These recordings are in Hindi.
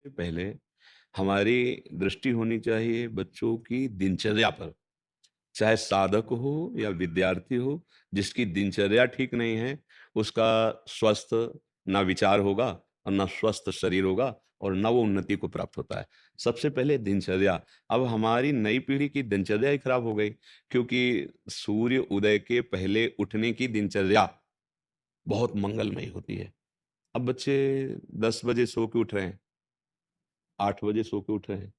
पहले हमारी दृष्टि होनी चाहिए बच्चों की दिनचर्या पर। चाहे साधक हो या विद्यार्थी हो, जिसकी दिनचर्या ठीक नहीं है, उसका स्वस्थ ना विचार होगा और ना स्वस्थ शरीर होगा और ना वो उन्नति को प्राप्त होता है। सबसे पहले दिनचर्या। अब हमारी नई पीढ़ी की दिनचर्या ही खराब हो गई, क्योंकि सूर्य उदय के पहले उठने की दिनचर्या बहुत मंगलमयी होती है। अब बच्चे 10 बजे सो के उठ रहे हैं, 8 बजे सो के उठ रहे हैं।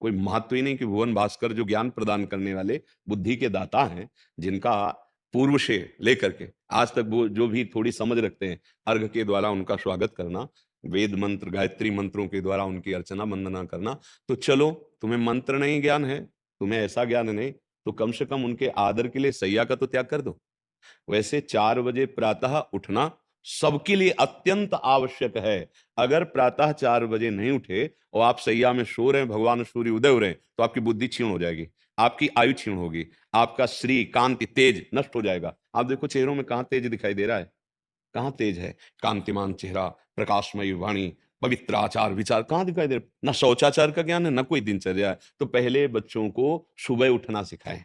कोई महत्व ही नहीं कि भुवन भास्कर जो ज्ञान प्रदान करने वाले बुद्धि के दाता हैं, जिनका पूर्व से लेकर के आज तक वो जो भी थोड़ी समझ रखते हैं, अर्घ के द्वारा उनका स्वागत करना, वेद मंत्र गायत्री मंत्रों के द्वारा उनकी अर्चना वंदना करना। तो चलो, तुम्हें मंत्र नहीं ज्ञान है, तुम्हें ऐसा ज्ञान नहीं, तो कम से कम उनके आदर के लिए सैया का तो त्याग कर दो। वैसे 4 बजे प्रातः उठना सबके लिए अत्यंत आवश्यक है। अगर प्रातः 4 बजे नहीं उठे और आप सैया में सो रहे हैं, भगवान सूर्य उदय हो रहे हैं, तो आपकी बुद्धि क्षीण हो जाएगी, आपकी आयु क्षीण होगी, आपका श्री कांति तेज नष्ट हो जाएगा। आप देखो चेहरों में कहां तेज दिखाई दे रहा है, कहां तेज है? कांतिमान चेहरा, प्रकाशमयी वाणी, पवित्र आचार विचार कहां दिखाई दे रहा? ना शौचाचार का ज्ञान है, ना कोई दिनचर्या है। तो पहले बच्चों को सुबह उठना सिखाएं,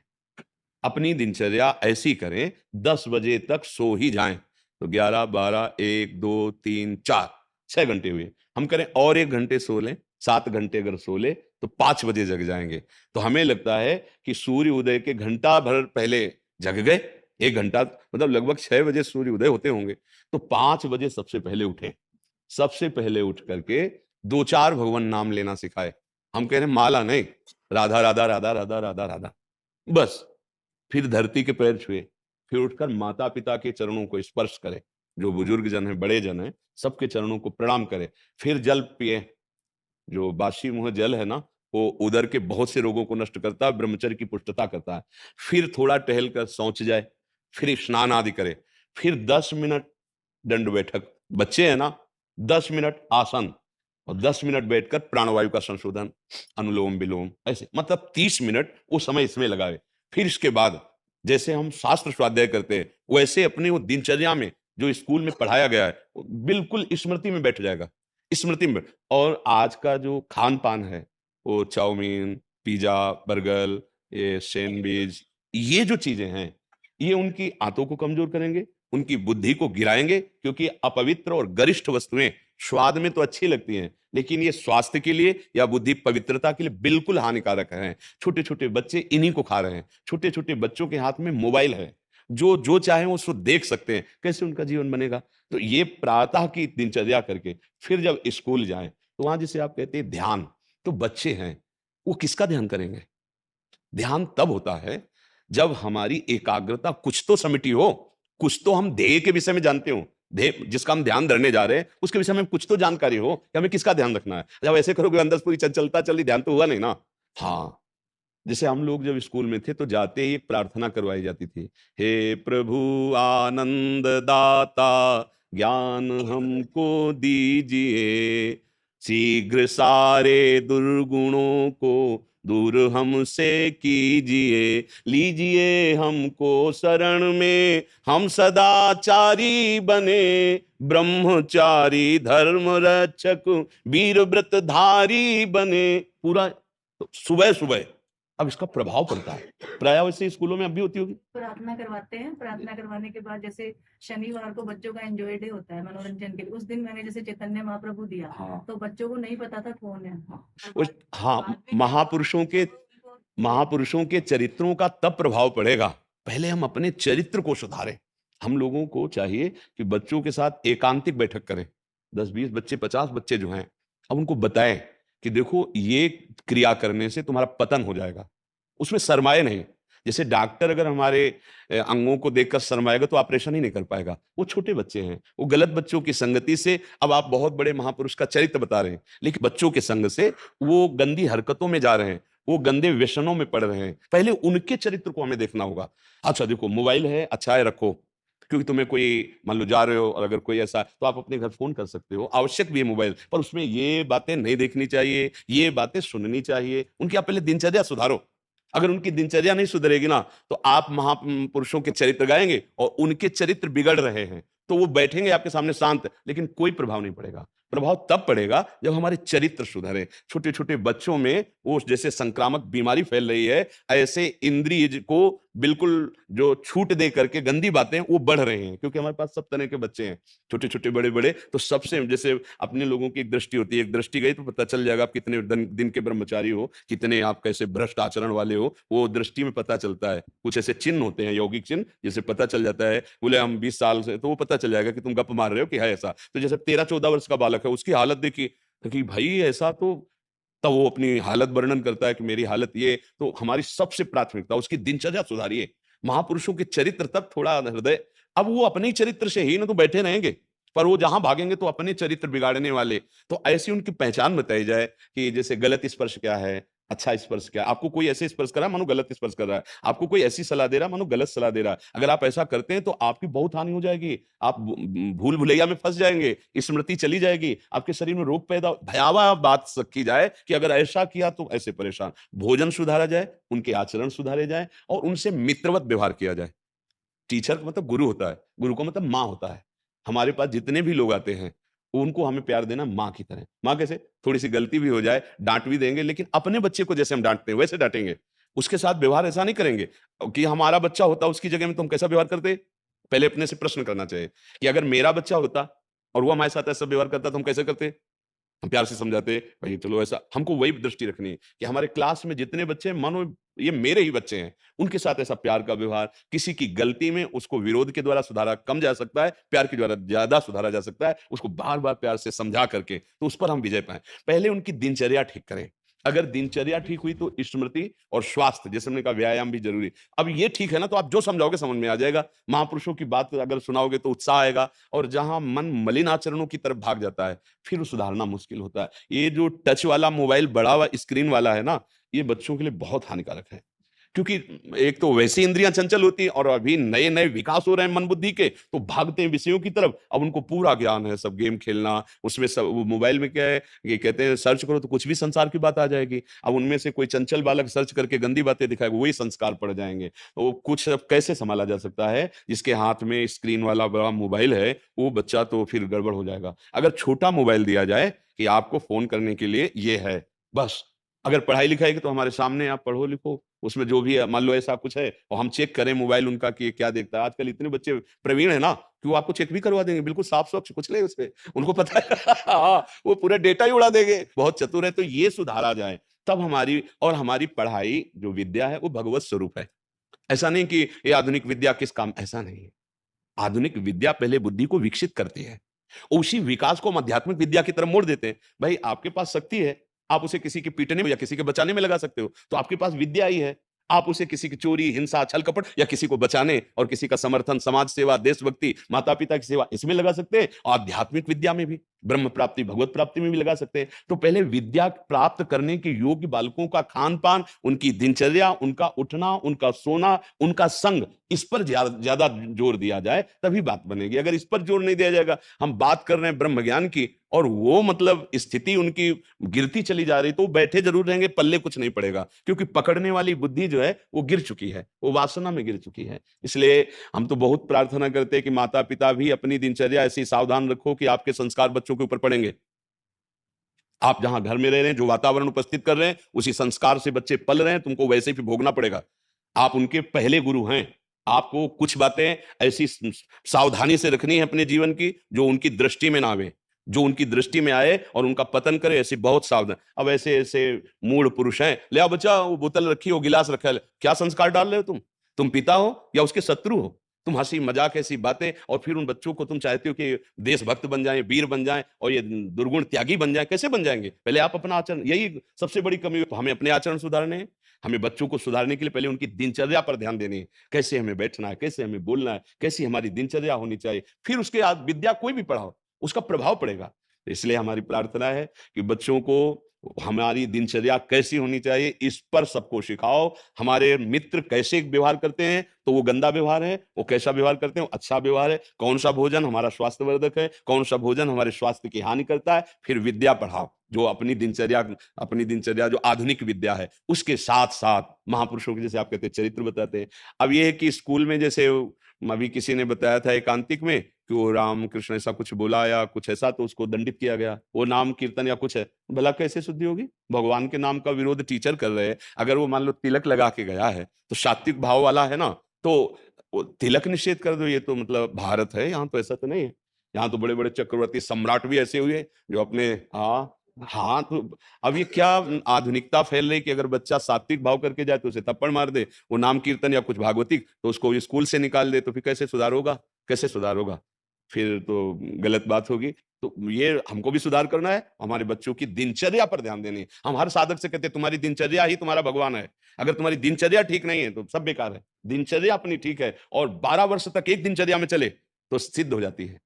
अपनी दिनचर्या ऐसी करें 10 बजे तक सो ही जाएं। तो 11, 12, 1, 2, 3, 4, 6 घंटे हुए। हम करें और 1 घंटे सो लें, 7 घंटे अगर सो ले तो 5 बजे जग जाएंगे। तो हमें लगता है कि सूर्य उदय के घंटा भर पहले जग गए, 1 घंटा मतलब लगभग 6 बजे सूर्य उदय होते होंगे, तो 5 बजे सबसे पहले उठे। सबसे पहले उठ करके 2-4 भगवान नाम लेना सिखाए। हम कह रहे हैं माला नहीं, राधा राधा राधा राधा राधा राधा, बस। फिर धरती के पैर छुए, फिर उठकर माता पिता के चरणों को स्पर्श करें, जो बुजुर्ग जन है, बड़े जन है, सबके चरणों को प्रणाम करें। फिर जल पिए। जो बासी मुंह जल है ना, वो उदर के बहुत से रोगों को नष्ट करता है, ब्रह्मचर्य की पुष्टता करता है। फिर थोड़ा टहल कर शौच जाए, फिर स्नान आदि करे, फिर 10 मिनट दंड बैठक, बच्चे हैं ना, 10 मिनट आसन और 10 मिनट बैठकर प्राणवायु का संशोधन, अनुलोम विलोम, ऐसे मतलब 30 मिनट वो समय इसमें लगाए। फिर इसके बाद जैसे हम शास्त्र स्वाध्याय करते हैं, वैसे अपने वो दिनचर्या में जो स्कूल में पढ़ाया गया है, वो बिल्कुल स्मृति में बैठ जाएगा, स्मृति में। और आज का जो खान पान है, वो चाउमीन, पिज्जा, बर्गर, ये सैंडविच, ये जो चीजें हैं, ये उनकी आंतों को कमजोर करेंगे, उनकी बुद्धि को गिराएंगे, क्योंकि अपवित्र और गरिष्ठ वस्तुएं स्वाद में तो अच्छी लगती हैं, लेकिन ये स्वास्थ्य के लिए या बुद्धि पवित्रता के लिए बिल्कुल हानिकारक है। छोटे छोटे बच्चे इन्हीं को खा रहे हैं। छोटे छोटे बच्चों के हाथ में मोबाइल है, जो जो चाहे वो उसको देख सकते हैं, कैसे उनका जीवन बनेगा? तो ये प्रातः की दिनचर्या करके फिर जब स्कूल जाएं, तो वहां जिसे आप कहते हैं ध्यान, तो बच्चे हैं, वो किसका ध्यान करेंगे? ध्यान तब होता है जब हमारी एकाग्रता कुछ तो समिति हो, कुछ तो हम ध्येय के विषय में जानते हो, ध्येय जिसका हम ध्यान धरने जा रहे हैं उसके विषय में कुछ तो जानकारी हो कि हमें किसका ध्यान रखना है। जब ऐसे करोगे अंदर से पूरी चंचलता चली, ध्यान तो हुआ नहीं ना। हाँ, जैसे हम लोग जब स्कूल में थे तो जाते ही एक प्रार्थना करवाई जाती थी, हे प्रभु आनंद दाता ज्ञान हमको दीजिए, शीघ्र सारे दुर्गुणों को दूर हमसे कीजिए, लीजिए हमको शरण में, हम सदाचारी बने, ब्रह्मचारी धर्म रक्षक वीर व्रतधारी बने। पूरा तो सुबह सुबह अब इसका प्रभाव पड़ता है। प्राय वैसे स्कूलों में अब भी होती होगी, प्रार्थना करवाते हैं। प्रार्थना करवाने के बाद जैसे शनिवार को बच्चों का एंजॉय डे होता है, मनोरंजन के लिए, उस दिन मैंने जैसे चैतन्य महाप्रभु दिया। हाँ, तो बच्चों को नहीं पता था कौन है। हाँ, महापुरुषों के चरित्रों का तब प्रभाव पड़ेगा, पहले हम अपने चरित्र को सुधारें। हम लोगों को चाहिए कि बच्चों के साथ एकांतिक बैठक करें, 10-20 बच्चे, 50 बच्चे जो हैं, अब उनको बताएं कि देखो ये क्रिया करने से तुम्हारा पतन हो जाएगा, उसमें सरमाए नहीं। जैसे डॉक्टर अगर हमारे अंगों को देखकर शर्माएगा तो ऑपरेशन ही नहीं कर पाएगा। वो छोटे बच्चे हैं, वो गलत बच्चों की संगति से, अब आप बहुत बड़े महापुरुष का चरित्र बता रहे हैं, लेकिन बच्चों के संग से वो गंदी हरकतों में जा रहे हैं, वो गंदे व्यसनों में पड़ रहे हैं। पहले उनके चरित्र को हमें देखना होगा। अच्छा देखो, मोबाइल है, अच्छा है, रखो, क्योंकि तुम्हें कोई मान लो जा रहे हो और अगर कोई ऐसा, तो आप अपने घर फोन कर सकते हो, आवश्यक भी है मोबाइल, पर उसमें ये बातें नहीं देखनी चाहिए, ये बातें सुननी चाहिए। उनकी आप पहले दिनचर्या सुधारो। अगर उनकी दिनचर्या नहीं सुधरेगी ना, तो आप महापुरुषों के चरित्र गाएंगे और उनके चरित्र बिगड़ रहे हैं, तो वो बैठेंगे आपके सामने शांत, लेकिन कोई प्रभाव नहीं पड़ेगा। प्रभाव तब पड़ेगा जब हमारे चरित्र सुधरे। छोटे छोटे बच्चों में वो जैसे संक्रामक बीमारी फैल रही है, ऐसे इंद्रिय को बिल्कुल जो छूट दे करके गंदी बातें वो बढ़ रहे हैं, क्योंकि हमारे पास सब तरह के बच्चे हैं, छोटे छोटे बड़े बड़े। तो सबसे जैसे अपने लोगों की एक दृष्टि होती है, एक दृष्टि गई तो पता चल जाएगा आप कितने दिन के ब्रह्मचारी हो, कितने आप कैसे भ्रष्ट आचरण वाले हो, वो दृष्टि में पता चलता है। कुछ ऐसे चिन्ह होते हैं, यौगिक चिन्ह, जैसे पता चल जाता है, बोले हम 20 साल से, तो वो पता चल जाएगा कि तुम गप मार रहे हो कि है ऐसा। तो जैसे 13-14 वर्ष का बालक है, उसकी हालत देखिए कि भाई ऐसा, तो तब वो अपनी हालत वर्णन करता है कि मेरी हालत ये। तो हमारी सबसे प्राथमिकता उसकी दिनचर्या सुधारिए। महापुरुषों के चरित्र तक थोड़ा हृदय, अब वो अपने ही चरित्र से ही ना तो बैठे रहेंगे, पर वो जहां भागेंगे तो अपने चरित्र बिगाड़ने वाले। तो ऐसी उनकी पहचान बताई जाए कि जैसे गलत स्पर्श क्या है, अच्छा स्पर्श क्या है। आपको कोई ऐसे स्पर्श कर रहा है मानो गलत स्पर्श कर रहा है, आपको कोई ऐसी सलाह दे रहा है मानो गलत सलाह दे रहा है। अगर आप ऐसा करते हैं तो आपकी बहुत हानि हो जाएगी, आप भूल भुलैया में फंस जाएंगे, स्मृति चली जाएगी, आपके शरीर में रोग पैदा। भयावह बात की जाए कि अगर ऐसा किया तो ऐसे परेशान। भोजन सुधारा जाए, उनके आचरण सुधारे जाए और उनसे मित्रवत व्यवहार किया जाए। टीचर का मतलब गुरु होता है, गुरु का मतलब माँ होता है। हमारे पास जितने भी लोग आते हैं, उनको हमें प्यार देना माँ की तरह। माँ कैसे? थोड़ी सी गलती भी हो जाए, डांट भी देंगे, लेकिन अपने बच्चे को जैसे हम डांटते हैं वैसे डांटेंगे। उसके साथ व्यवहार ऐसा नहीं करेंगे कि हमारा बच्चा होता उसकी जगह में तुम कैसा व्यवहार करते। पहले अपने से प्रश्न करना चाहिए कि अगर मेरा बच्चा होता और वो हमारे साथ ऐसा व्यवहार करता तो हम कैसे करते। हम प्यार से समझाते, भाई चलो ऐसा। हमको वही दृष्टि रखनी है कि हमारे क्लास में जितने बच्चे हैं, मानो ये मेरे ही बच्चे हैं, उनके साथ ऐसा प्यार का व्यवहार। किसी की गलती में उसको विरोध के द्वारा सुधारा कम जा सकता है, प्यार के द्वारा ज्यादा सुधारा जा सकता है। उसको बार बार प्यार से समझा करके तो उस पर हम विजय पाए। पहले उनकी दिनचर्या ठीक करें। अगर दिनचर्या ठीक हुई तो स्मृति और स्वास्थ्य, जैसे हमने कहा व्यायाम भी जरूरी। अब ये ठीक है ना, तो आप जो समझाओगे समझ में आ जाएगा। महापुरुषों की बात अगर सुनाओगे तो उत्साह आएगा। और जहां मन मलिन आचरणों की तरफ भाग जाता है, फिर वो सुधारना मुश्किल होता है। ये जो टच वाला मोबाइल, बड़ा हुआ स्क्रीन वाला है ना, ये बच्चों के लिए बहुत हानिकारक है। क्योंकि एक तो वैसी इंद्रियां चंचल होती हैं और अभी नए नए विकास हो रहे हैं मन बुद्धि के, तो भागते हैं विषयों की तरफ। अब उनको पूरा ज्ञान है, सब गेम खेलना, उसमें सब वो मोबाइल में क्या है, ये कहते हैं सर्च करो तो कुछ भी संसार की बात आ जाएगी। अब उनमें से कोई चंचल बालक सर्च करके गंदी बातें दिखाएगा, वही संस्कार पड़ जाएंगे। तो कुछ अब कैसे संभाला जा सकता है? जिसके हाथ में स्क्रीन वाला बड़ा मोबाइल है, वो बच्चा तो फिर गड़बड़ हो जाएगा। अगर छोटा मोबाइल दिया जाए कि आपको फोन करने के लिए ये है बस, अगर पढ़ाई लिखाई की तो हमारे सामने आप पढ़ो लिखो, उसमें जो भी है, मान लो ऐसा कुछ है और हम चेक करें मोबाइल उनका कि क्या देखता है। आजकल इतने बच्चे प्रवीण है ना कि वो आपको चेक भी करवा देंगे, बिल्कुल साफ स्वच्छ कुछ नहीं उसपे, उनको पता है। हाँ, वो पूरा डेटा ही उड़ा देंगे, बहुत चतुर है। तो ये सुधारा जाए तब हमारी, और हमारी पढ़ाई जो विद्या है वो भगवत स्वरूप है। ऐसा नहीं कि ये आधुनिक विद्या किस काम, ऐसा नहीं है। आधुनिक विद्या पहले बुद्धि को विकसित करती है, उसी विकास को हम आध्यात्मिक विद्या की तरफ मोड़ देते हैं। भाई आपके पास शक्ति है, आप उसे किसी के पीटने में या किसी के बचाने में लगा सकते हो, तो आपके पास विद्या ही है। आप उसे किसी की चोरी, हिंसा, छल कपट या किसी को बचाने और किसी का समर्थन, समाज सेवा, देशभक्ति, माता पिता की सेवा, इसमें लगा सकते हैं। और आध्यात्मिक विद्या में भी, ब्रह्म प्राप्ति, भगवत प्राप्ति में भी लगा सकते हैं। तो पहले विद्या प्राप्त करने के योग्य बालकों का खान पान, उनकी दिनचर्या, उनका उठना, उनका सोना, उनका संग, इस पर ज्यादा जोर दिया जाए, तभी बात बनेगी। अगर इस पर जोर नहीं दिया जाएगा, हम बात कर रहे हैं ब्रह्म ज्ञान की और वो मतलब स्थिति उनकी गिरती चली जा रही, तो बैठे जरूर रहेंगे, पल्ले कुछ नहीं पड़ेगा। क्योंकि पकड़ने वाली बुद्धि जो है वो गिर चुकी है, वो वासना में गिर चुकी है। इसलिए हम तो बहुत प्रार्थना करते हैं कि माता पिता भी अपनी दिनचर्या ऐसी सावधान रखो कि आपके संस्कार बच्चों के ऊपर पड़ेंगे। आप जहां घर में रह रहे हैं, जो वातावरण उपस्थित कर रहे हैं, उसी संस्कार से बच्चे पल रहे हैं, तुमको वैसे ही भोगना पड़ेगा। आप उनके पहले गुरु हैं। आपको कुछ बातें ऐसी सावधानी से रखनी है अपने जीवन की, जो उनकी दृष्टि में ना आवे, जो उनकी दृष्टि में आए और उनका पतन करे, ऐसी बहुत सावधान। अब ऐसे ऐसे मूढ़ पुरुष हैं, ले आओ बच्चा, वो बोतल रखी हो, गिलास रखा है, क्या संस्कार डाल रहे हो तुम पिता हो या उसके शत्रु हो? तुम हंसी मजाक ऐसी बातें, और फिर उन बच्चों को तुम चाहते हो कि देशभक्त बन जाएं, वीर बन जाएं और ये दुर्गुण त्यागी बन जाएं। कैसे बन जाएंगे? पहले आप अपना आचरण, यही सबसे बड़ी कमी है। हमें अपने आचरण सुधारने हैं। हमें बच्चों को सुधारने के लिए पहले उनकी दिनचर्या पर ध्यान देनी है। कैसे हमें बैठना है, कैसे हमें बोलना है, कैसी हमारी दिनचर्या होनी चाहिए। फिर उसके बाद विद्या कोई भी पढ़ाओ, उसका प्रभाव पड़ेगा। इसलिए हमारी प्रार्थना है कि बच्चों को हमारी दिनचर्या कैसी होनी चाहिए, इस पर सबको सिखाओ। हमारे मित्र कैसे व्यवहार करते हैं, तो वो गंदा व्यवहार है, वो कैसा व्यवहार करते हैं, वो अच्छा व्यवहार है। कौन सा भोजन हमारा स्वास्थ्यवर्धक है, कौन सा भोजन हमारे स्वास्थ्य की हानि करता है, फिर विद्या पढ़ाओ। जो अपनी दिनचर्या जो आधुनिक विद्या है, उसके साथ-साथ महापुरुषों के जैसे आप कहते हैं चरित्र बताते हैं। अब ये है कि स्कूल में जैसे अभी किसी ने बताया था एकांतिक में कि वो राम कृष्ण ऐसा कुछ बोला या कुछ ऐसा तो उसको दंडित किया गया। वो नाम कीर्तन या कुछ है, भला कैसे शुद्धि होगी? भगवान के नाम का विरोध टीचर कर रहे हैं। अगर वो मान लो तिलक लगा के गया है, तो सात्विक भाव वाला है ना, तो वो तिलक निषेध कर दो, ये तो मतलब भारत है, यहाँ तो ऐसा तो नहीं है। यहाँ तो बड़े-बड़े चक्रवर्ती सम्राट भी ऐसे हुए जो अपने हाँ, हाँ, तो अब ये क्या आधुनिकता फैल रही कि अगर बच्चा सात्विक भाव करके जाए तो उसे थप्पड़ मार दे, वो नाम कीर्तन या कुछ भागवतिक तो उसको स्कूल से निकाल दे, तो फिर कैसे सुधार होगा? कैसे सुधार होगा? फिर तो गलत बात होगी। तो ये हमको भी सुधार करना है, हमारे बच्चों की दिनचर्या पर ध्यान देनी है। हम हर साधक से कहते हैं तुम्हारी दिनचर्या ही तुम्हारा भगवान है। अगर तुम्हारी दिनचर्या ठीक नहीं है तो सब बेकार है। दिनचर्या अपनी ठीक है और 12 वर्ष तक एक दिनचर्या में चले तो सिद्ध हो जाती है।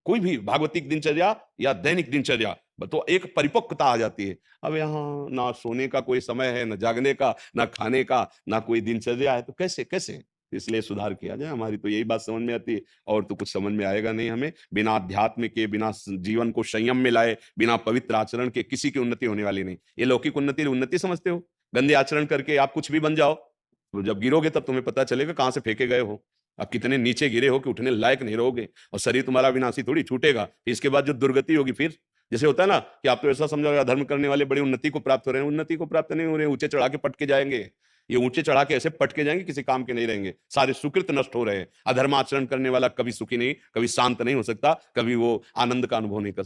कोई भी भागवतिक दिनचर्या या दैनिक दिनचर्या तो एक परिपक्वता आ जाती है। अब यहाँ ना सोने का कोई समय है, ना जागने का, ना खाने का, ना कोई दिनचर्या है, तो कैसे कैसे? इसलिए सुधार किया जाए। हमारी तो यही बात समझ में आती है और तो कुछ समझ में आएगा नहीं हमें। बिना अध्यात्म के, बिना जीवन को संयम में लाए, बिना पवित्र आचरण के किसी की उन्नति होने वाली नहीं। ये लौकिक उन्नति समझते हो? गंदे आचरण करके आप कुछ भी बन जाओ, तो जब गिरोगे तब तुम्हें पता चलेगा कहाँ से फेंके गए हो। आप कितने नीचे गिरे हो कि उठने लायक नहीं रहोगे और शरीर तुम्हारा विनाशी थोड़ी छूटेगा। इसके बाद जो दुर्गति होगी फिर जैसे होता है ना कि आप तो ऐसा समझो अधर्म करने वाले बड़ी उन्नति को प्राप्त हो रहे हैं, उन्नति को प्राप्त नहीं हो रहे हैं, ऊंचे चढ़ा के पटके जाएंगे। ये ऊंचे चढ़ा के ऐसे पटके जाएंगे किसी काम के नहीं रहेंगे, सारे सुकृत नष्ट हो रहे हैं। अधर्म आचरण करने वाला कभी सुखी नहीं, कभी शांत नहीं हो सकता, कभी वो आनंद का अनुभव नहीं कर